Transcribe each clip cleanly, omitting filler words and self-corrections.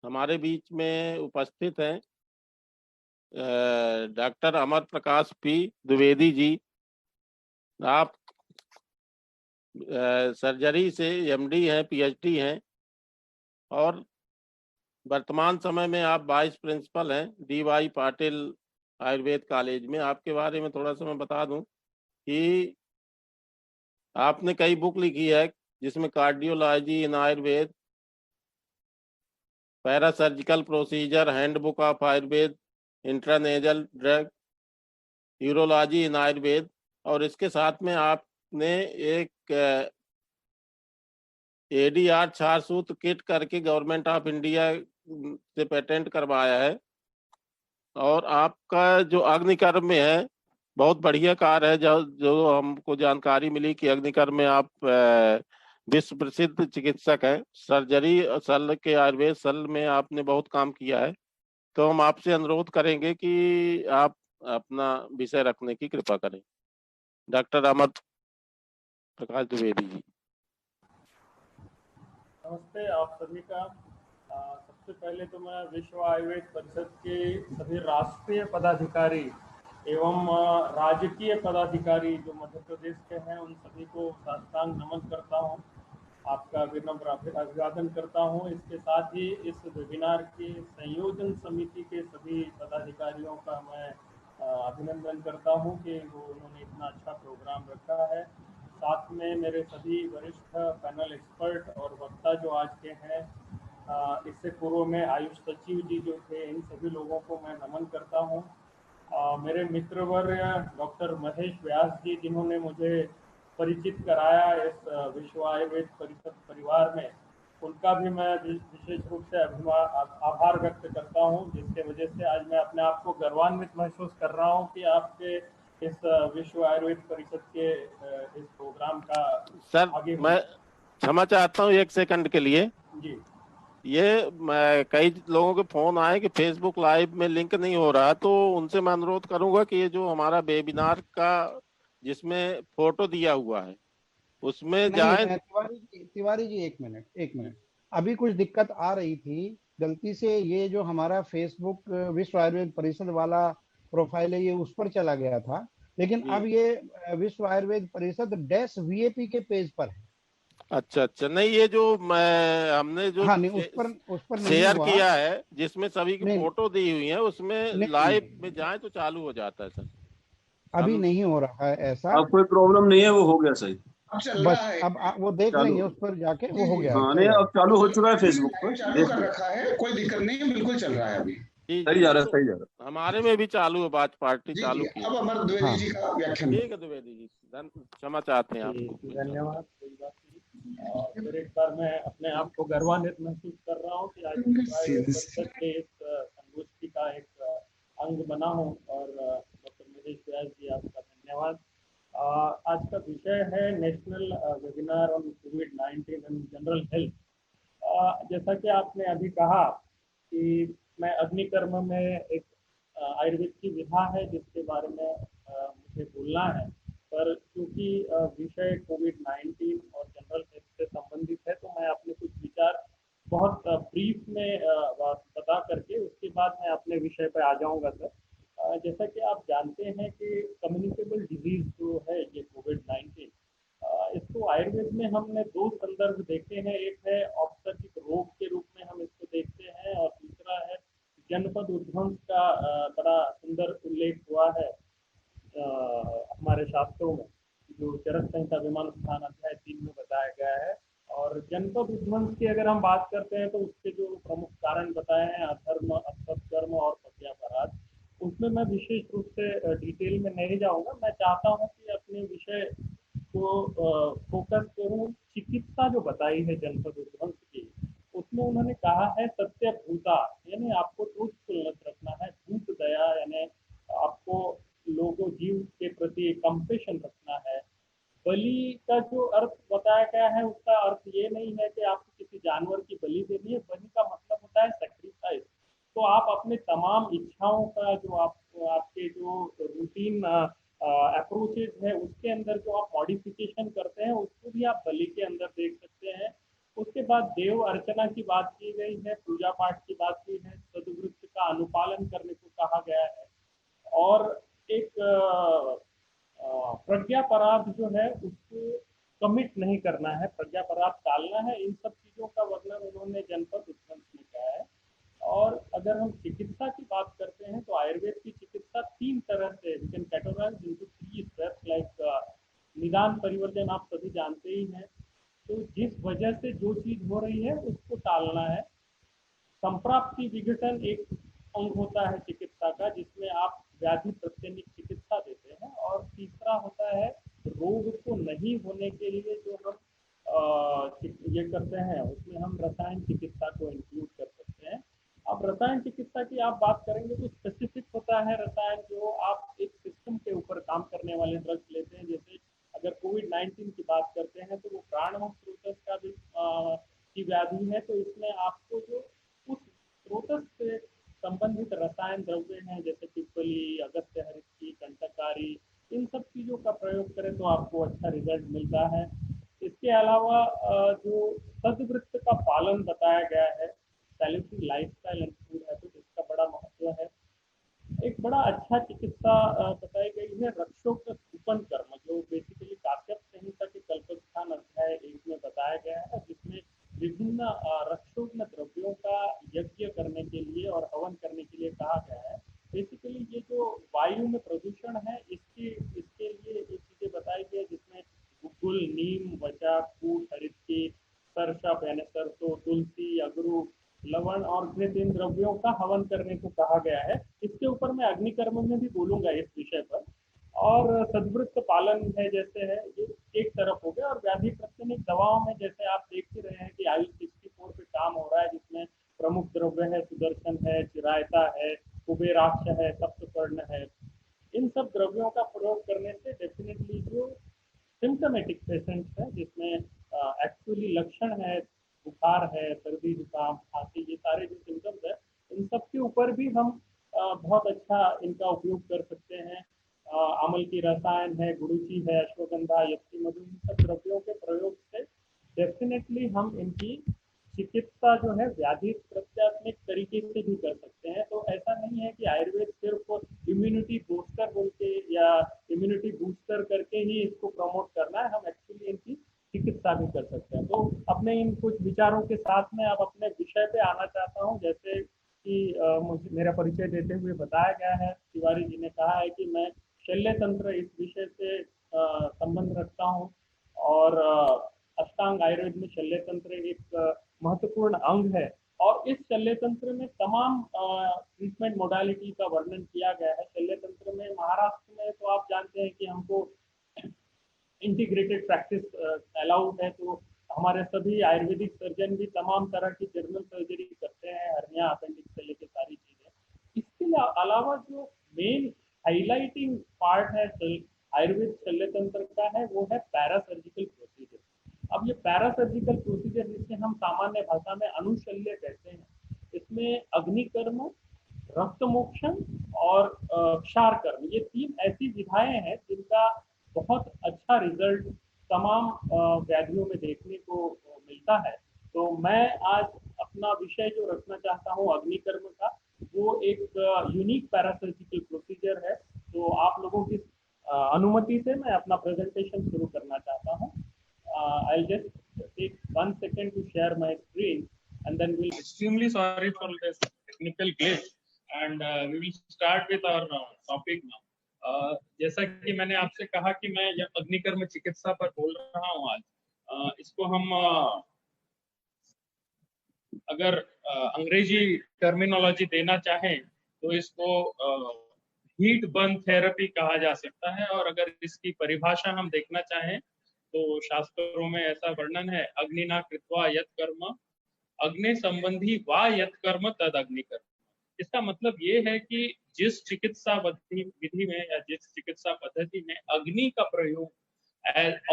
हमारे बीच में उपस्थित हैं डॉक्टर अमर प्रकाश पी द्विवेदी जी। आप सर्जरी से एमडी हैं, पीएचडी हैं और वर्तमान समय में आप वाइस प्रिंसिपल हैं DY पाटिल आयुर्वेद कॉलेज में। आपके बारे में थोड़ा सा मैं बता दूं कि आपने कई बुक लिखी है जिसमें cardiology in Ayurveda, parasurgical procedure, handbook of Ayurveda, intranasal drug, urology in Ayurveda, और इसके साथ में आपने एक ADR 4 सूत्र किट करके गवर्नमेंट ऑफ इंडिया से पेटेंट करवाया है। और आपका जो अग्निकर्म में है बहुत बढ़िया कार्य है। जो हमको जानकारी मिली कि अग्निकर्म में आप विश्व प्रसिद्ध चिकित्सक हैं। सर्जरी सल के आयुर्वेद सल में आपने बहुत काम किया है। तो हम आपसे अनुरोध करेंगे कि आप अपना विषय रखने की कृपा करें। डॉक्टर अमर प्रकाश द्विवेदी जी। नमस्ते आप सभी का। सबसे पहले तो मैं विश्व आयुर्वेद परिषद के सभी राष्ट्रीय पदाधिकारी एवं राजकीय पदाधिकारी जो मध्य प्रदेश के हैं उन सभी को साष्टांग नमन करता हूं, आपका विनम्र अभिवादन करता हूं। इसके साथ ही इस वेबिनार के संयोजन समिति के सभी पदाधिकारियों का मैं अभिनंदन करता हूं कि उन्होंने इतना अच्छा प्रोग्राम रखा है। साथ में मेरे सभी वरिष्ठ पैनल एक्सपर्ट और वक्ता जो आज के हैं, इससे पूर्व में आयुष सचिव जी जो थे, इन सभी लोगों को मैं नमन करता हूं। मेरे मित्रवर्य डॉक्टर महेश व्यास जी जिन्होंने मुझे परिचित कराया इस विश्व आयुर्वेद परिषद परिवार में, उनका भी मैं विशेष रूप से आभार व्यक्त करता हूं, जिसके वजह से आज मैं अपने आप को गर्वान्वित महसूस कर रहा हूं कि आपके इस विश्व आयुर्वेद परिषद के इस प्रोग्राम का सर आगे मैं क्षमा चाहता हूँ 1 सेकंड के लिए। जी ये कई लोगों के फोन आए कि फेसबुक लाइव में लिंक नहीं हो रहा, तो उनसे मैं अनुरोध करूंगा कि ये जो हमारा वेबिनार का जिसमें फोटो दिया हुआ है उसमें जाएं। तिवारी जी 1 मिनट। अभी कुछ दिक्कत आ रही थी, गलती से ये जो हमारा फेसबुक विश्व आयुर्वेद परिषद वाला प्रोफाइल है ये उस पर चला गया था, लेकिन अब ये विश्व आयुर्वेद परिषद -VIP के पेज पर है। अच्छा, नहीं ये जो हमने जो हाँ नहीं, उस पर नहीं शेयर हुआ। किया है जिसमें सभी की नहीं फोटो दी हुई है उसमें नहीं, लाइव में जाएं तो चालू हो जाता है सर। अभी हम नहीं हो रहा है ऐसा। अब कोई प्रॉब्लम नहीं है, वो हो गया सही। अब चल बस रहा है। अब वो देख चालू लेंगे उस पर जाके, वो हो गया, हाँ चल नहीं, रहा अब चालू हो चुका है फेसबुक पर, चालू देख कर लो। रखा है, कोई दिक्कत नहीं है, बिल्कुल चल रहा है अभी। सही जा रहा है, सही जा रहा हमारे में भी चालू है, बात पार्टी जी चालू जी, की। अब अमर द्विवेदी हाँ। जी का व्याख्यान। ठीक है द्विवेदी जी, क्षमा चाहते हैं जी, आपको। धन्यवाद। कोई बात नहीं। फिर एक बार मैं अपने आप को गर्वान्वित महसूस कर रहा हूँ कि आज विश्व आयुर्वेद परिषद के इस संगोष्ठी का एक अंग बना हूँ। और डॉक्टर महेश व्यास जी, आपका धन्यवाद। आज का विषय है national webinar on covid and general health. जैसा कि आपने अभी कहा कि मैं अग्निकर्म में एक आयुर्वेद की विधा है जिसके बारे में मुझे बोलना है, पर क्योंकि विषय कोविड-19 और जनरल हेल्थ से संबंधित है तो मैं अपने कुछ विचार बहुत ब्रीफ में बता करके उसके बाद मैं अपने विषय पर आ जाऊंगा सर। जैसा कि आप जानते हैं कि कम्युनिकेबल डिजीज जो है ये कोविड-19, इसको आयुर्वेद में हमने 2 संदर्भ देखे हैं। एक है औपचारिक रोग के रूप में हम इसको देखते हैं और दूसरा है जनपद उद्ध्वंस का बड़ा सुंदर उल्लेख हुआ है हमारे शास्त्रों में, जो चरक संहिता विमान स्थान अध्याय 3 में बताया गया है। और जनपद उद्ध्वंस की अगर हम बात करते हैं तो उसके जो प्रमुख कारण बताए हैं, अधर्म, अपकर्म और प्रत्यापराध, उसमें मैं विशेष रूप से डिटेल में नहीं जाऊंगा। मैं चाहता हूं कि अपने विषय को फोकस करूं चिकित्सा जो बताई है जनपद उद्ध्वंस की, उसमें उन्होंने कहा है सत्य भूता, यानी आपको ट्रूथफुलनेस रखना है, भूत दया यानी आपको लोगों जीव के प्रति कंपेशन रखना है। बलि का जो अर्थ बताया गया है उसका अर्थ ये नहीं है कि आपको किसी जानवर की बलि देनी है। बलि का मतलब होता है सेक्रीफाइस। तो आप अपने तमाम इच्छाओं का जो आपके जो रूटीन अप्रोचेज है उसके अंदर जो आप मॉडिफिकेशन करते हैं उसको भी आप बलि के अंदर देख सकते हैं। उसके बाद देव अर्चना की बात की गई है, पूजा पाठ की बात की है, सद्वृत्त का अनुपालन करने को कहा गया है, और एक प्रज्ञापराध जो है उसको कमिट नहीं करना है, प्रज्ञापराध टालना है। इन सब चीजों का वर्णन उन्होंने जनपद उत्पन्न में किया है। और अगर हम चिकित्सा की बात करते हैं तो आयुर्वेद की चिकित्सा 3 तरह से we can categorise into 3 steps. Like निदान परिवर्जन आप सभी जानते ही हैं, तो जिस वजह से जो चीज हो रही है उसको टालना है। संप्राप्ति विघटन एक अंग होता है चिकित्सा का, जिसमें आप व्याधि प्रत्यनिक चिकित्सा देते हैं। और तीसरा होता है रोग को नहीं होने के लिए जो हम ये करते हैं, उसमें हम रसायन चिकित्सा को इंक्लूड कर सकते हैं। अब रसायन चिकित्सा की आप बात करेंगे तो स्पेसिफिक होता है रसायन, जो आप एक सिस्टम के ऊपर काम करने वाले ड्रग्स लेते हैं। जैसे अगर कोविड-19 की बात करते हैं तो वो प्राणमुक्त स्रोत का भी की व्याधि है, तो इसमें आपको जो उस स्रोत से संबंधित रसायन द्रव्य हैं, जैसे पिप्पली, अगस्त्य हरित, कंटकारी, इन सब चीजों का प्रयोग करें तो आपको अच्छा रिजल्ट मिलता है। इसके अलावा जो सद्वृत्त का पालन बताया गया है, salutary lifestyle and food habit, इसका बड़ा महत्व है। एक बड़ा अच्छा चिकित्सा बताई गई है रक्षोक्त उपन कर्म, जो बेसिकली काश्यप संहिता के कल्पस्थान अध्याय 1 में बताया गया है, जिसमें विभिन्न रक्षोग्न द्रव्यों का यज्ञ करने के लिए और हवन करने के लिए कहा गया है। बेसिकली ये जो वायु में प्रदूषण है, इसके लिए ये चीजें बताई गई, जिसमें गुग्गुल, नीम, वचा, कूट, हरितकी, सरसप यानी सरसों, तुलसी, अगरू, लवण और घृत, इन द्रव्यों का हवन करने को कहा गया है। इसके ऊपर मैं अग्निकर्म में भी बोलूंगा इस विषय पर। और सद्वृत्त पालन है जैसे है, ये एक तरफ हो गया। और व्याधि प्रत्यनिक दवाओं में जैसे आप देख ही रहे हैं कि आयुष 64 पे काम हो रहा है, जिसमें प्रमुख द्रव्य है सुदर्शन है, चिरायता है, कुबेराक्ष है, सप्तपर्ण है। इन सब द्रव्यों का प्रयोग करने से डेफिनेटली जो सिम्टोमेटिक पेशेंट्स है, जिसमें एक्चुअली लक्षण है, बुखार है, सर्दी जुकाम खांसी, ये सारे जो सिम्टम्स है, इन सब के ऊपर भी हम बहुत अच्छा इनका उपयोग कर सकते हैं। अमल की रसायन है, गुड़ुचि है, अश्वगंधा, यक्षी मधु, इन सब द्रव्यों के प्रयोग से डेफिनेटली हम इनकी चिकित्सा जो है व्याधि प्रत्यात्मक तरीके से भी कर सकते हैं। तो ऐसा नहीं है कि आयुर्वेद सिर्फ इम्यूनिटी बूस्टर बोल के या इम्यूनिटी बूस्टर करके ही इसको प्रमोट करना है, हम एक्चुअली इनकी चिकित्सा भी कर सकते हैं। तो अपने इन कुछ विचारों के साथ में अब अपने विषय पे आना चाहता हूँ। जैसे कि मुझे मेरा परिचय देते हुए बताया गया है, तिवारी जी ने कहा है कि मैं शल्य तंत्र इस विषय से संबंध रखता हूँ। और अष्टांग आयुर्वेद में शल्य तंत्र एक महत्वपूर्ण अंग है। और इस शल्य तंत्र में तमाम ट्रीटमेंट मोडालिटी का वर्णन किया गया है। शल्य तंत्र में महाराष्ट्र में तो आप जानते हैं कि हमको इंटीग्रेटेड प्रैक्टिस अलाउड है, तो हमारे सभी आयुर्वेदिक सर्जन भी तमाम तरह की जनरल सर्जरी करते हैं, हर्निया, अपेंडिक्स से लेकर सारी चीजें। इसके अलावा जो मेन हाईलाइटिंग पार्ट है आयुर्वेद शल्य तंत्र का है, वो है पैरासर्जिकल प्रोसीजर। अब ये पैरासर्जिकल प्रोसीजर, जिसे हम सामान्य भाषा में अनुशल्य कहते हैं, इसमें अग्निकर्म, रक्त मोक्षण और क्षार कर्म, ये 3 ऐसी विधाएं हैं जिनका बहुत अच्छा रिजल्ट तमाम व्याधियों में देखने को मिलता है। तो मैं आज अपना विषय जो रखना चाहता हूँ अग्निकर्म का, वो एक यूनिक पैरासर्जिकल प्रोसीजर है। तो आप लोगों की अनुमति से मैं अपना प्रेजेंटेशन शुरू करना चाहता हूँ। I'll just take 1 second to share my screen and then we'll extremely sorry for this technical glitch and we will start with our topic now. जैसा कि मैंने आपसे कहा कि मैं अग्निकर्म चिकित्सा पर बोल रहा हूँ आज। इसको हम अगर अंग्रेजी टर्मिनोलॉजी देना चाहें तो इसको हीट बर्न थेरेपी कहा जा सकता है। और अगर इसकी परिभाषा हम देखना चाहें तो शास्त्रों में ऐसा वर्णन है, अग्निना कृत्वा यत् कर्म अग्नि संबंधी वा यत् कर्म तद अग्निकर्म। इसका मतलब ये है कि जिस चिकित्सा विधि में या जिस चिकित्सा पद्धति में अग्नि का प्रयोग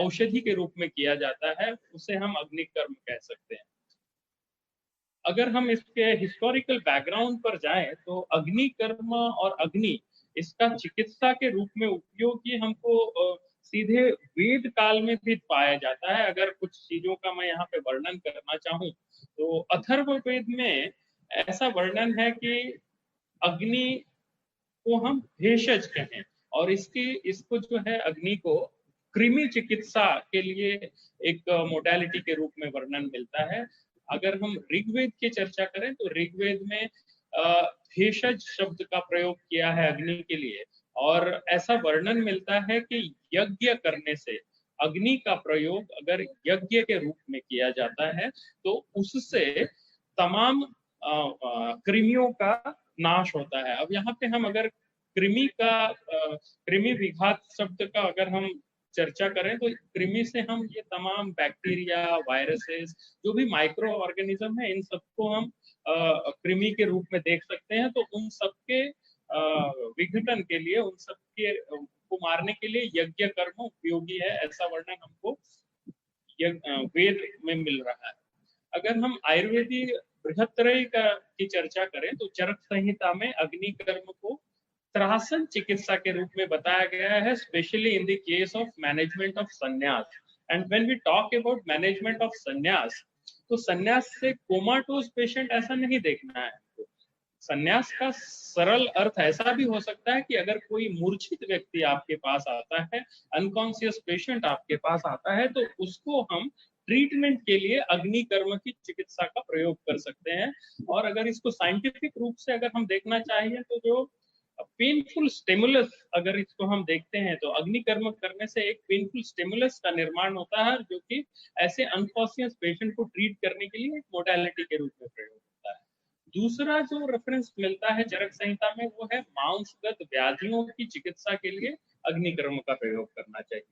औषधि के रूप में किया जाता है, उसे हम अग्निकर्म कह सकते हैं। अगर हम इसके हिस्टोरिकल बैकग्राउंड पर जाएं तो अग्निकर्म और अग्नि, इसका चिकित्सा के रूप में उपयोग ही हमको सीधे वेद काल में भी पाया जाता है। अगर कुछ चीजों का मैं यहाँ पे वर्णन करना चाहूँ तो अथर्ववेद में ऐसा वर्णन है कि अग्नि को हम भेषज कहें, और इसको जो है अग्नि को कृमि चिकित्सा के लिए एक मोडालिटी के रूप में वर्णन मिलता है। अगर हम ऋग्वेद की चर्चा करें तो ऋग्वेद में भेषज शब्द का प्रयोग किया है अग्नि के लिए, और ऐसा वर्णन मिलता है कि यज्ञ करने से अग्नि का प्रयोग अगर यज्ञ के रूप में किया जाता है तो उससे तमाम कृमियों का नाश होता है। अब यहाँ पे हम अगर कृमि विघात शब्द का अगर हम चर्चा करें तो कृमि से हम ये तमाम बैक्टीरिया, वायरसेस, जो भी माइक्रो ऑर्गेनिज्म है, इन सबको हम कृमि के रूप में देख सकते हैं। तो उन सबके विघटन के लिए, उन सबके को मारने के लिए यज्ञ कर्म उपयोगी है, ऐसा वर्णन हमको वेद में मिल रहा है। अगर हम आयुर्वेदी बृहत्त्रयी की चर्चा करें तो चरक संहिता में अग्नि कर्म को त्रासन चिकित्सा के रूप में बताया गया है, specially in the case of management of sannyasa. And when we talk about management of sannyasa, तो संन्यास से कोमाटोज पेशेंट ऐसा नहीं देखना है। संन्यास का सरल अर्थ ऐसा भी हो सकता है कि अगर कोई मूर्छित व्यक्ति आपके पास आता है, अनकॉन्शियस पेशेंट आपके पास आता है, तो उसको हम ट्रीटमेंट के लिए अग्नि कर्म की चिकित्सा का प्रयोग कर सकते हैं। और अगर इसको साइंटिफिक रूप से अगर हम देखना चाहिए तो जो पेनफुल स्टिमुलस अगर इसको हम देखते हैं तो अग्नि कर्म करने से एक पेनफुल स्टिमुलस का निर्माण होता है, जो कि ऐसे अनकॉन्शियस पेशेंट को ट्रीट करने के लिए एक मोडालिटी के रूप में प्रयोग होता है। दूसरा जो रेफरेंस मिलता है चरक संहिता में वो है मांसगत व्याधियों की चिकित्सा के लिए अग्नि कर्म का प्रयोग करना चाहिए।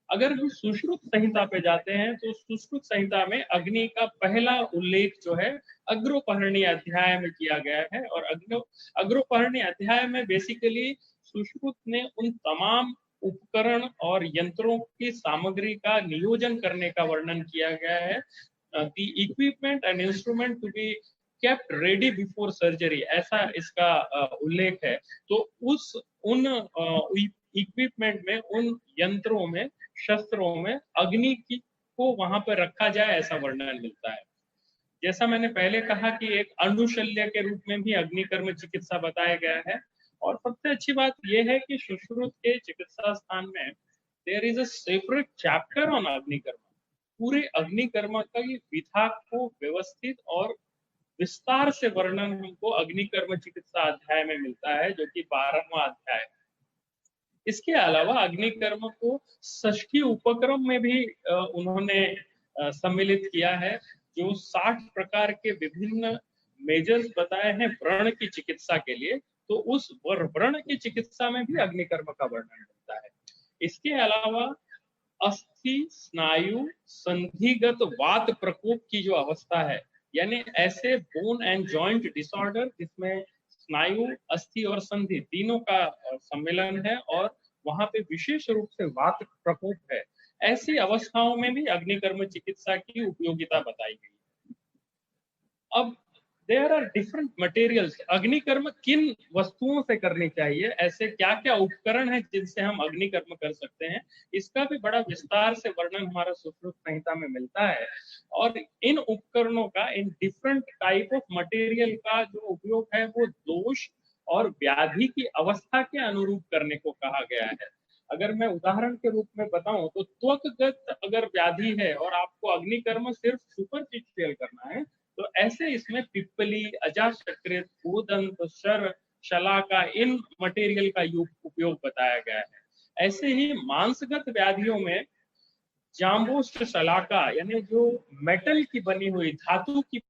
अगर हम सुश्रुत संहिता पे जाते हैं तो सुश्रुत संहिता में अग्नि का पहला उल्लेख जो है अग्रोपहरणी अध्याय में किया गया है, और अग्रोपहरणी अध्याय में बेसिकली सुश्रुत ने उन तमाम उपकरण और यंत्रों की सामग्री का नियोजन करने का वर्णन किया गया है। The equipment and instrument to be kept ready before surgery, ऐसा इसका उल्लेख है। तो उन इक्विपमेंट में, उन यंत्रों में, शस्त्रों में अग्नि की को वहां पर रखा जाए, ऐसा वर्णन मिलता है। जैसा मैंने पहले कहा कि एक अनुशल्य के रूप में भी अग्निकर्म चिकित्सा बताया गया है। और सबसे अच्छी बात यह है कि सुश्रुत के चिकित्सा स्थान में there is a separate chapter on Agnikarma. पूरे अग्निकर्म की विधा को व्यवस्थित और विस्तार से वर्णन हमको अग्निकर्म चिकित्सा अध्याय में मिलता है, जो कि 12वां अध्याय है। इसके अलावा अग्निकर्म को षष्ठी उपक्रम में भी उन्होंने सम्मिलित किया है, जो 60 प्रकार के विभिन्न मेजर्स बताए हैं व्रण की चिकित्सा के लिए। तो उस व्रण की चिकित्सा में भी अग्निकर्म का वर्णन मिलता है। इसके अलावा अस्थि स्नायु संधिगत वात प्रकोप की जो अवस्था है, यानी ऐसे बोन एंड जॉइंट डिसऑर्डर जिसमें स्नायु, अस्थि और संधि तीनों का सम्मेलन है और वहां पे विशेष रूप से वात प्रकोप है, ऐसी अवस्थाओं में भी अग्निकर्म चिकित्सा की उपयोगिता बताई गई है। अब देयर आर डिफरेंट मटेरियल्स। अग्निकर्म किन वस्तुओं से करनी चाहिए, ऐसे क्या क्या उपकरण हैं जिनसे हम अग्निकर्म कर सकते हैं, इसका भी बड़ा विस्तार से वर्णन हमारा सुश्रुत संहिता में मिलता है। और इन उपकरणों का, in different type of material का जो उपयोग है वो दोष और व्याधि की अवस्था के अनुरूप करने को कहा गया है। अगर मैं उदाहरण के रूप में बताऊं तो त्वकगत अगर व्याधि है और आपको अग्निकर्म सिर्फ सुपरफिशियल करना है, तो ऐसे इसमें पिप्पली, अजाशकृत, भूदंत, शर, शलाका, इन मटेरियल का उपयोग बताया गया है। ऐसे ही मांसगत व्याधियों में जाम्बोस्ट शलाका, यानी जो मेटल की बनी हुई, धातु की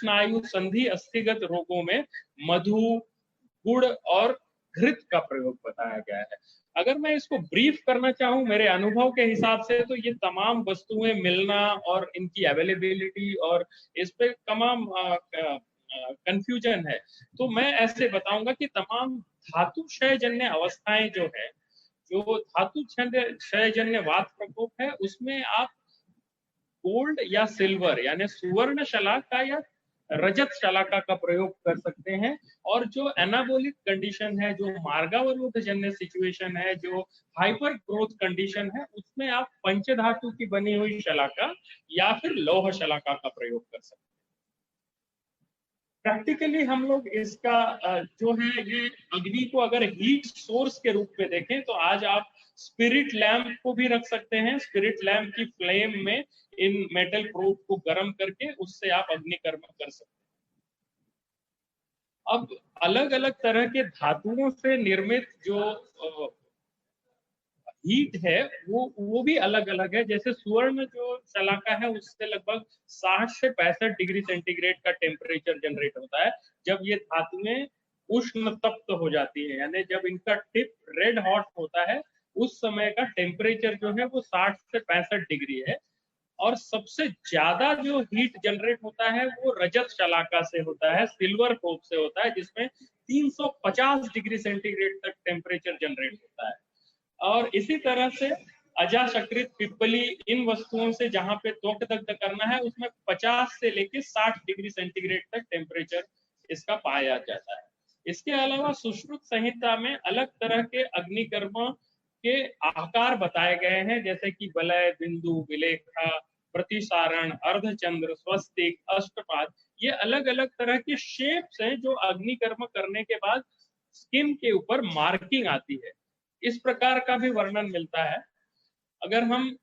स्नायु संधि अस्थिगत रोगों में मधु, गुड़ और घृत का प्रयोग बताया गया है। अगर मैं इसको ब्रीफ करना चाहूं मेरे अनुभव के हिसाब से, तो ये तमाम वस्तुएं मिलना और इनकी अवेलेबिलिटी और इस पे तमाम कंफ्यूजन है। तो मैं ऐसे बताऊंगा कि तमाम धातु क्षयजन्य अवस्थाएं जो है, जो धातु क्षयजन्य वात प्रकोप है, उसमें आप गोल्ड या सिल्वर यानी सुवर्ण शलाका या रजत शलाका का प्रयोग कर सकते हैं। और जो एनाबोलिक कंडीशन है, जो मार्गावरोध जन्य सिचुएशन है, जो हाइपर ग्रोथ कंडीशन है, उसमें आप पंचधातु की बनी हुई शलाका या फिर लौह शलाका का प्रयोग कर सकते हैं। प्रैक्टिकली हम लोग इसका जो है ये अग्नि को अगर हीट सोर्स के रूप में देखें तो आज आप स्पिरिट लैम्प को भी रख सकते हैं। स्पिरिट लैम्प की फ्लेम में इन मेटल प्रोब को गर्म करके उससे आप अग्नि कर्म कर सकते हैं। अब अलग अलग तरह के धातुओं से निर्मित जो हीट है वो भी अलग अलग है। जैसे स्वर्ण जो शलाका है उससे लगभग 60 से 65 डिग्री सेंटीग्रेड का टेम्परेचर जनरेट होता है जब ये धातुएं उष्ण तप्त हो जाती है, यानी जब इनका टिप रेड हॉट होता है उस समय का टेम्परेचर जो है वो 60 से 65 डिग्री है। और सबसे ज्यादा जो हीट जनरेट होता है वो रजत शलाका से होता है, सिल्वर प्रोब से होता है, जिसमें 350 डिग्री सेंटीग्रेड तक टेम्परेचर जनरेट होता है। और इसी तरह से अजाशकृत, पिप्पली, इन वस्तुओं से जहां पे त्वक दग्ध करना है उसमें 50 से लेके 60 डिग्री सेंटीग्रेड तक टेम्परेचर इसका पाया जाता है। इसके अलावा सुश्रुत संहिता में अलग तरह के अग्निकर्म के आकार बताए गए हैं, जैसे कि वलय, बिंदु, विलेखा, प्रतिसारण, अर्धचंद्र, स्वस्तिक, अष्टपाद। ये अलग अलग तरह के शेप्स हैं जो अग्निकर्म करने के बाद स्किन के ऊपर मार्किंग आती है, इस प्रकार का भी वर्णन मिलता है। अगर हम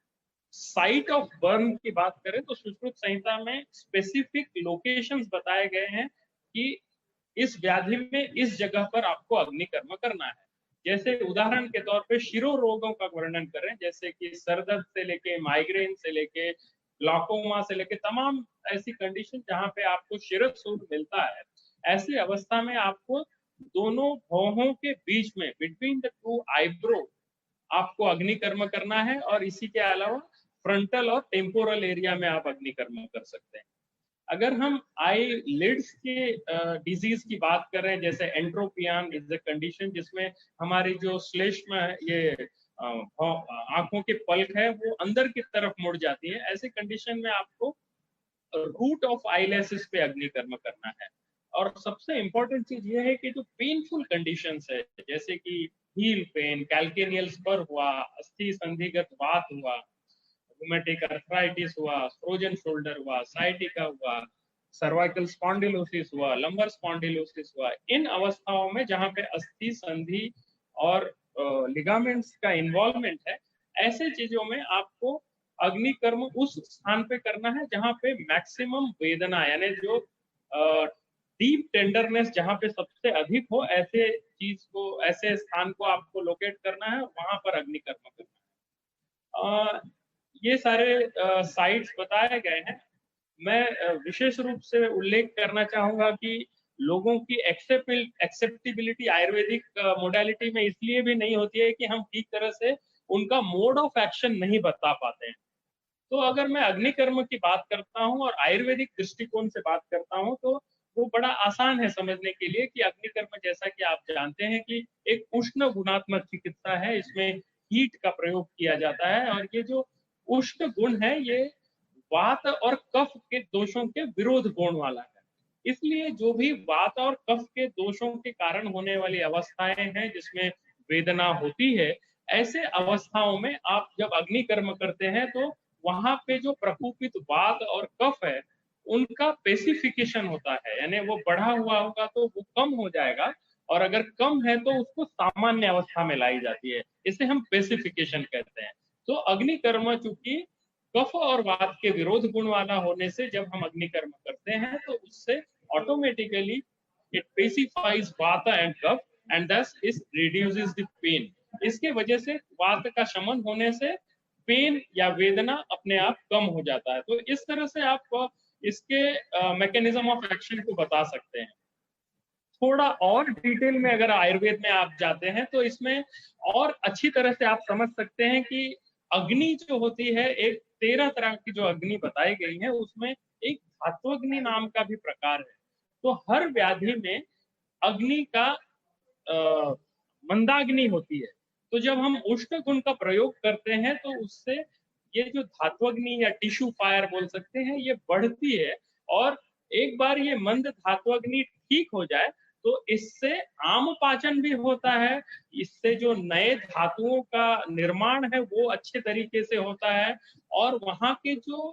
साइट ऑफ बर्न की बात करें तो सुश्रुत संहिता में स्पेसिफिक लोकेशंस बताए गए हैं कि इस व्याधि में इस जगह पर आपको अग्निकर्म करना है। जैसे उदाहरण के तौर पे शिरो रोगों का वर्णन करें, जैसे कि सरदर्द से लेके माइग्रेन से लेके ग्लाकोमा से लेके तमाम ऐसी कंडीशन जहां पे आपको शिरसूद मिलता है, ऐसी अवस्था में आपको दोनों भौहों के बीच में, बिटवीन द टू आईब्रो, आपको अग्निकर्म करना है। और इसी के अलावा फ्रंटल और टेम्पोरल एरिया में आप अग्निकर्म कर सकते हैं। अगर हम आई लिड्स के डिजीज की बात कर रहे हैं, जैसे एंट्रोपियन इज अ कंडीशन जिसमें हमारी जो श्लेष्म ये आंखों के पलक है वो अंदर की तरफ मुड़ जाती है, ऐसे कंडीशन में आपको रूट ऑफ आईलेसिस पे अग्निकर्म करना है। और सबसे इंपॉर्टेंट चीज ये है कि जो पेनफुल कंडीशंस है, जैसे कि हील पेन, कैल्केनियल स्पर हुआ, अस्थि संधिगत वात हुआ, रूमेटिक अर्थराइटिस हुआ, फ्रोजन शोल्डर हुआ, साइटिका हुआ, सर्वाइकल स्पॉन्डिलोसिस हुआ, लंबर स्पॉन्डिलोसिस हुआ, इन अवस्थाओं में जहां पे अस्थि संधि और लिगामेंट्स का इन्वॉल्वमेंट है, ऐसे चीजों में आपको अग्निकर्म उस स्थान पे करना है जहां पे मैक्सिमम वेदना, यानी जो डीप टेंडरनेस जहां पे सबसे अधिक हो, ऐसे चीज को, ऐसे स्थान को आपको लोकेट करना है, वहां पर अग्निकर्म करना है। ये सारे साइट्स बताए गए हैं। मैं विशेष रूप से उल्लेख करना चाहूंगा कि लोगों की एक्सेप्टेबिलिटी आयुर्वेदिक मोडालिटी में इसलिए भी नहीं होती है कि हम ठीक तरह से उनका मोड ऑफ एक्शन नहीं बता पाते हैं। तो अगर मैं अग्निकर्म की बात करता हूँ और आयुर्वेदिक दृष्टिकोण से बात करता हूँ तो वो बड़ा आसान है समझने के लिए कि अग्निकर्म, जैसा कि आप जानते हैं कि एक उष्ण गुणात्मक चिकित्सा है, इसमें हीट का प्रयोग किया जाता है। और ये जो उष्ण गुण है ये वात और कफ के दोषों के विरोध गुण वाला है। इसलिए जो भी वात और कफ के दोषों के कारण होने वाली अवस्थाएं हैं जिसमें वेदना होती है, ऐसे अवस्थाओं में आप जब अग्निकर्म करते हैं तो वहां पे जो प्रकोपित वात और कफ है उनका पेसिफिकेशन होता है, यानी वो बढ़ा हुआ होगा तो वो कम हो जाएगा, और अगर कम है तो उसको सामान्य अवस्था में लाई जाती है, इसे हम पेसिफिकेशन कहते हैं। तो अग्निकर्म चूंकि कफ और वात के विरोध गुण वाला होने से जब हम अग्निकर्म करते हैं तो उससे automatically it pacifies vata and kapha and thus it reduces the pain। इसके वजह से वात का शमन होने से पेन या वेदना अपने आप कम हो जाता है। तो इस तरह से आप इसके मैकेनिज्म ऑफ एक्शन को बता सकते हैं। थोड़ा और डिटेल में अगर आयुर्वेद में आप जाते हैं तो इसमें और अच्छी तरह से आप समझ सकते हैं कि अग्नि जो होती है, एक 13 तरह की जो अग्नि बताई गई है उसमें एक धात्वग्नि नाम का भी प्रकार है। तो हर व्याधि में अग्नि का मंदाग्नि होती है। तो जब हम उष्ण गुण का प्रयोग करते हैं तो उससे ये जो धात्वग्नि या टिश्यू फायर बोल सकते हैं ये बढ़ती है और एक बार ये मंद धात्वग्नि ठीक हो जाए तो इससे आम पाचन भी होता है, इससे जो नए धातुओं का निर्माण है वो अच्छे तरीके से होता है, और वहां के जो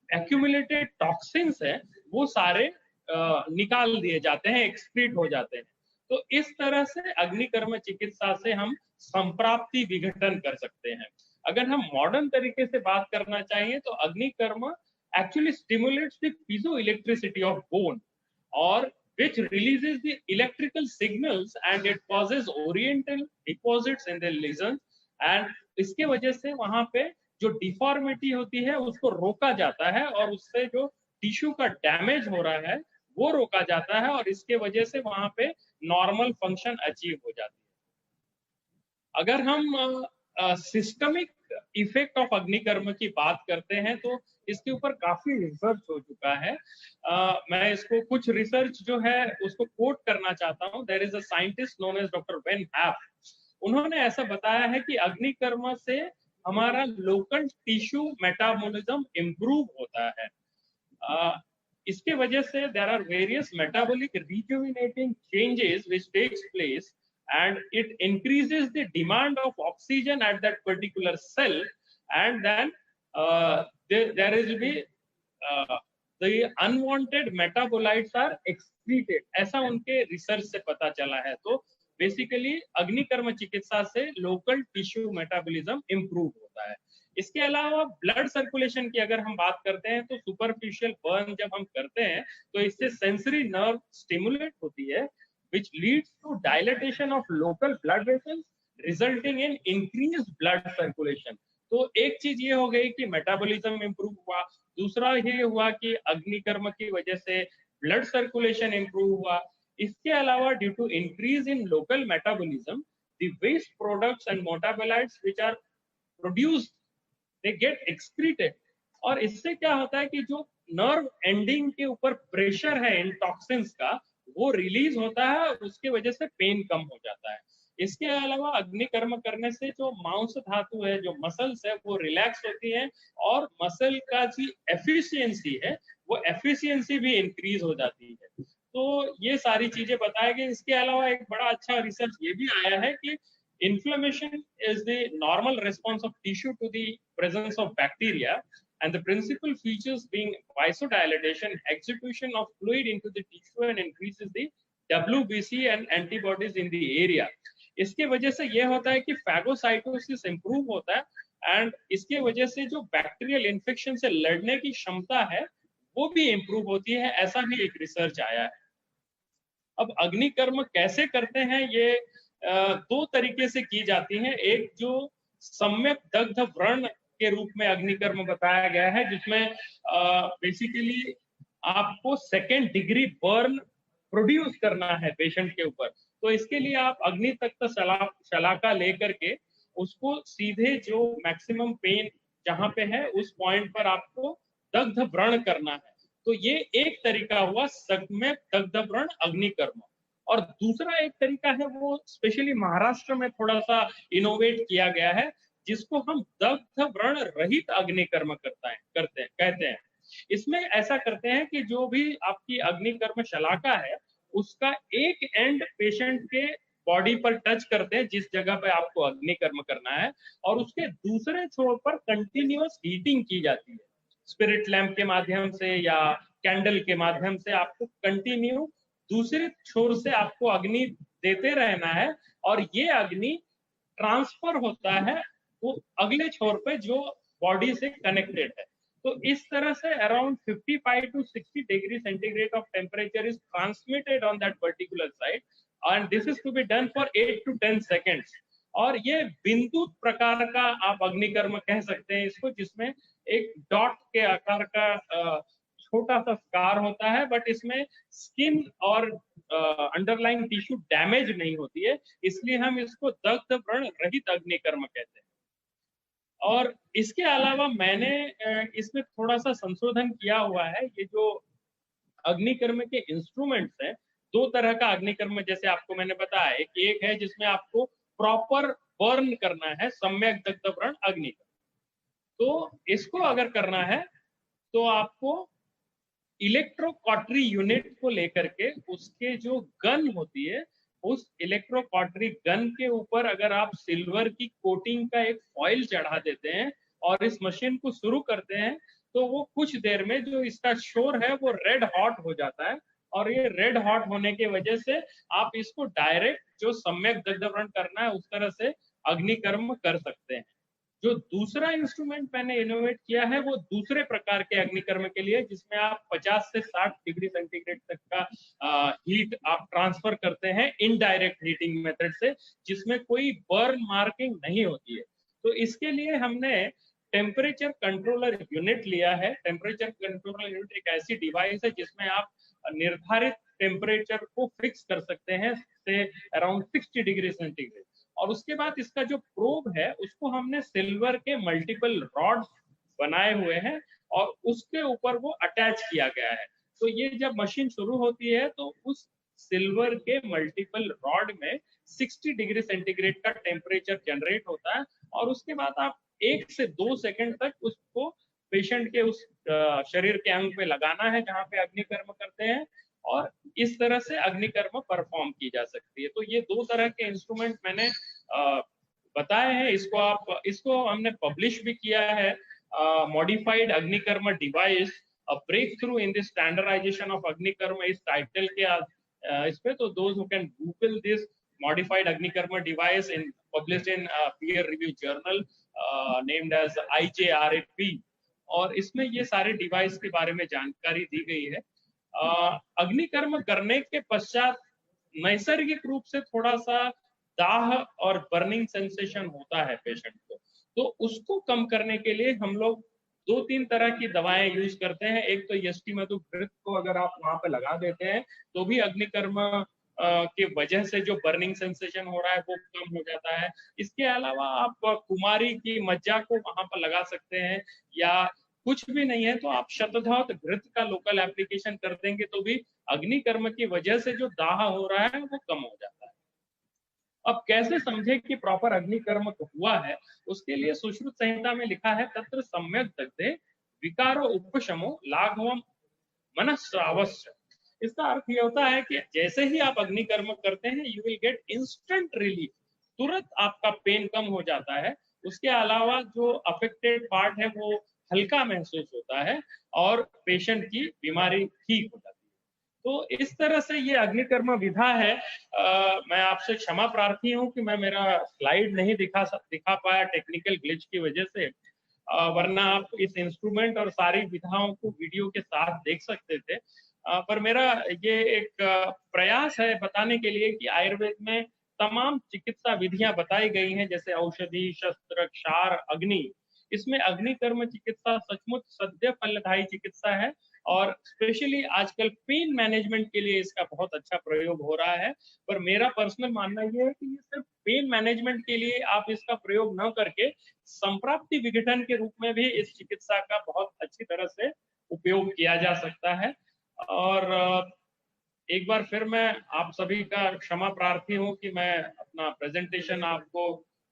एक्यूमुलेटेड टॉक्सिन्स है वो सारे निकाल दिए जाते हैं, एक्सक्रीट हो जाते हैं। तो इस तरह से अग्निकर्म चिकित्सा से हम संप्राप्ति विघटन कर सकते हैं। अगर हम मॉडर्न तरीके से बात करना चाहिए तो अग्निकर्म actually stimulates the piezoelectricity of bone, or which releases the electrical signals and it causes oriental deposits in the lesions, and इसके वजह से वहां पे जो डिफॉर्मिटी होती है उसको रोका जाता है, और उससे जो टिश्यू का डैमेज हो रहा है वो रोका जाता है, और इसके वजह से वहां पे नॉर्मल फंक्शन अचीव हो जाती है। अगर हम सिस्टमिक इफेक्ट ऑफ अग्निकर्म की बात करते हैं तो इसके ऊपर काफी रिसर्च हो चुका है। मैं इसको कुछ रिसर्च जो है उसको कोट करना चाहता हूं। There is a scientist known as doctor Van't Hoff. उन्होंने ऐसा बताया है कि अग्निकर्म से हमारा लोकल टिश्यू मेटाबॉलिज्म इंप्रूव होता है। इसके वजह से there are various metabolic rejuvenating changes which takes place, and it increases the demand of oxygen at that particular cell, and then there will be the unwanted metabolites are excreted, ऐसा उनके research से पता चला है। तो basically अग्निकर्म चिकित्सा से local tissue metabolism improve होता है। इसके अलावा ब्लड सर्कुलेशन की अगर हम बात करते हैं तो सुपरफिशियल बर्न जब हम करते हैं तो इससे सेंसरी नर्व स्टिमुलेट होती है, which leads to dilatation of local blood vessels resulting in increased blood circulation। तो एक चीज ये हो गई कि मेटाबॉलिज्म इंप्रूव हुआ, दूसरा ये हुआ कि अग्निकर्म की वजह से ब्लड सर्कुलेशन इंप्रूव हुआ। इसके अलावा due to increase in local metabolism the waste products and metabolites which are produced they get excreted, और इससे क्या होता है कि जो नर्व एंडिंग के ऊपर प्रेशर है इन टॉक्सिन्स का वो रिलीज होता है, उसके वजह से पेन कम हो जाता है। इसके अलावा अग्निकर्म करने से जो मांस धातु है, जो मसल्स है, वो रिलैक्स होती है, और मसल का जो एफिशिएंसी है वो एफिशिएंसी भी इंक्रीज हो जाती है। तो ये सारी चीजें बताया गई। इसके अलावा एक बड़ा अच्छा रिसर्च ये भी आया है कि inflammation is the normal response of tissue to the presence of bacteria, and the principal features being vasodilatation, execution of fluid into the tissue, and increases the WBC and antibodies in the area। इसके वजह से ये होता है कि phagocytosis improve होता है, and इसके वजह से जो बैक्टीरियल इन्फेक्शन से लड़ने की क्षमता है वो भी इंप्रूव होती है, ऐसा ही एक रिसर्च आया है। अब अग्निकर्म कैसे करते हैं, ये दो तरीके से की जाती है। एक जो सम्यक दग्ध व्रण के रूप में अग्निकर्म बताया गया है, जिसमें बेसिकली आपको सेकेंड डिग्री बर्न प्रोड्यूस करना है पेशेंट के ऊपर। तो इसके लिए आप अग्नि तख्त शलाका लेकर के उसको सीधे जो मैक्सिमम पेन जहां पे है उस पॉइंट पर आपको दग्ध व्रण करना है। तो ये एक तरीका हुआ सम्यक दग्ध व्रण अग्निकर्म। और दूसरा एक तरीका है वो स्पेशली महाराष्ट्र में थोड़ा सा इनोवेट किया गया है, जिसको हम दग्ध व्रण रहित अग्निकर्म कहते हैं। इसमें ऐसा करते हैं कि जो भी आपकी अग्निकर्म शलाका है उसका एक एंड पेशेंट के बॉडी पर टच करते हैं जिस जगह पे आपको अग्निकर्म करना है, और उसके दूसरे छोर पर कंटिन्यूअस हीटिंग की जाती है। स्पिरिट लैंप के माध्यम से या कैंडल के माध्यम से आपको कंटिन्यू दूसरे छोर से आपको अग्नि देते रहना है, और ये अग्नि ट्रांसफर होता है वो अगले छोर पे जो बॉडी से कनेक्टेड है। तो इस तरह से around 55 to 60 degree centigrade of temperature is transmitted on that particular site, and this is to be done for 8 to 10 seconds. और ये बिंदु प्रकार का आप अग्निकर्म कह सकते हैं इसको, जिसमें एक डॉट के आकार का छोटा सा स्कार होता है, बट इसमें स्किन और अंडरलाइंग टिश्यू डैमेज नहीं होती है, इसलिए हम इसको दग्ध व्रण रहित अग्निकर्म कहते हैं। और इसके अलावा मैंने इसमें थोड़ा सा संशोधन किया हुआ है। ये जो अग्निकर्म के इंस्ट्रूमेंट्स हैं, दो तरह का अग्निकर्म जैसे आपको मैंने बताया, एक है जिसमें आपको प्रॉपर बर्न करना है, सम्यक दग्ध व्रण अग्निकर्म। तो इसको अगर करना है तो आपको इलेक्ट्रोकॉटरी यूनिट को लेकर के उसके जो गन होती है, उस इलेक्ट्रोकॉटरी गन के ऊपर अगर आप सिल्वर की कोटिंग का एक फॉइल चढ़ा देते हैं और इस मशीन को शुरू करते हैं, तो वो कुछ देर में जो इसका शोर है वो रेड हॉट हो जाता है। और ये रेड हॉट होने की वजह से आप इसको डायरेक्ट जो सम्यक दग्धव्रण करना है उस तरह से अग्निकर्म कर सकते हैं। जो दूसरा इंस्ट्रूमेंट मैंने इनोवेट किया है वो दूसरे प्रकार के अग्निकर्म के लिए, जिसमें आप 50 से 60 डिग्री सेंटीग्रेड तक का हीट आप ट्रांसफर करते हैं इनडायरेक्ट हीटिंग मेथड से, जिसमें कोई बर्न मार्किंग नहीं होती है। तो इसके लिए हमने टेम्परेचर कंट्रोलर यूनिट लिया है। टेम्परेचर कंट्रोलर यूनिट एक ऐसी डिवाइस है जिसमें आप निर्धारित टेम्परेचर को फिक्स कर सकते हैं से अराउंड 60 डिग्री सेंटीग्रेड। और उसके बाद इसका जो प्रोब है उसको हमने सिल्वर के मल्टीपल रॉड्स बनाए हुए हैं और उसके ऊपर वो अटैच किया गया है। तो ये जब मशीन शुरू होती है तो उस सिल्वर के मल्टीपल रॉड में 60 डिग्री सेंटीग्रेड का टेम्परेचर जनरेट होता है और उसके बाद आप 1 से 2 सेकंड तक उसको पेशेंट के उस शरीर के अंग पे लगाना है जहाँ पे अग्निकर्म करते हैं, और इस तरह से अग्निकर्म परफॉर्म की जा सकती है। तो ये 2 तरह के इंस्ट्रूमेंट मैंने बताए हैं। इसको हमने पब्लिश भी किया है, modified Agnikarma device a breakthrough in the standardisation of Agnikarma इस टाइटल के इस पे। तो those who can Google this modified Agnikarma device published in peer review journal named as IJRAP, और इसमें ये सारे डिवाइस के बारे में जानकारी दी गई है। अग्निकर्म करने के पश्चात नैसर्गिक रूप से थोड़ा सा दाह और बर्निंग सेंसेशन होता है पेशेंट को, तो उसको कम करने के लिए हम लोग 2-3 तरह की दवाएं यूज करते हैं। एक तो यष्टिमधु घृत को अगर आप वहां पे लगा देते हैं तो भी अग्निकर्म के वजह से जो बर्निंग सेंसेशन हो रहा है वो कम हो जाता है। इसके अलावा आप कुमारी की मज्जा को वहां पर लगा सकते हैं, या कुछ भी नहीं है तो आप शतधात घृत का लोकल एप्लीकेशन कर देंगे तो भी अग्निकर्म की वजह से जो दाह हो रहा है वो कम हो जाता है। अब कैसे समझे कि प्रॉपर अग्निकर्म हुआ है, उसके लिए सुश्रुत संहिता में लिखा है तत्र सम्यक दग्धे विकारो उपशमो लाघवम मनस्रावस्य। इसका अर्थ ये होता है कि जैसे ही आप अग्निकर्म करते हैं you will get instant relief, तुरंत आपका पेन कम हो जाता है। उसके अलावा जो अफेक्टेड पार्ट है वो हल्का महसूस होता है और पेशेंट की बीमारी ठीक हो जाती है। तो इस तरह से ये अग्निकर्म विधा है। मैं आपसे क्षमा प्रार्थी हूँ कि मैं मेरा स्लाइड नहीं दिखा पाया टेक्निकल ग्लिच की वजह से, वरना आप इस इंस्ट्रूमेंट और सारी विधाओं को वीडियो के साथ देख सकते थे। पर मेरा ये एक प्रयास है बताने के लिए कि आयुर्वेद में तमाम चिकित्सा विधियां बताई गई हैं, जैसे औषधि, शस्त्र, क्षार, अग्नि। इसमें अग्निकर्म चिकित्सा सचमुच सद्य फलदायी चिकित्सा है और स्पेशली आजकल पेन मैनेजमेंट के लिए इसका बहुत अच्छा प्रयोग हो रहा है। पर मेरा पर्सनल मानना यह है कि ये सिर्फ पेन मैनेजमेंट के लिए आप इसका प्रयोग न करके संप्राप्ति विघटन के रूप में भी इस चिकित्सा का बहुत अच्छी तरह से उपयोग किया जा सकता है। और एक बार फिर मैं आप सभी का क्षमा प्रार्थी हूँ कि मैं अपना प्रेजेंटेशन आपको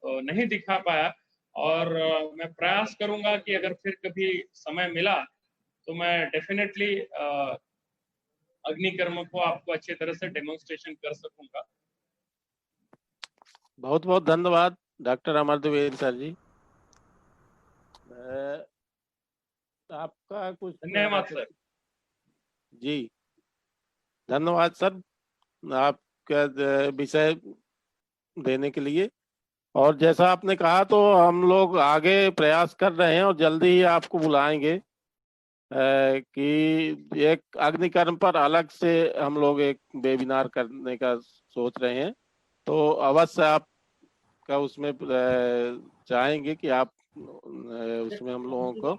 नहीं दिखा पाया, और मैं प्रयास करूंगा कि अगर फिर कभी समय मिला तो मैं डेफिनेटली अग्निकर्म को आपको अच्छी तरह से डेमोन्स्ट्रेशन कर सकूंगा। बहुत बहुत धन्यवाद डॉक्टर अमर द्विवेदी सर जी। आपका कुछ धन्यवाद सर जी। धन्यवाद सर आपका विषय देने के लिए। और जैसा आपने कहा तो हम लोग आगे प्रयास कर रहे हैं और जल्दी ही आपको बुलाएंगे कि एक अग्निकर्म पर अलग से हम लोग एक वेबिनार करने का सोच रहे हैं। तो अवश्य आप का उसमें चाहेंगे कि आप उसमें हम लोगों को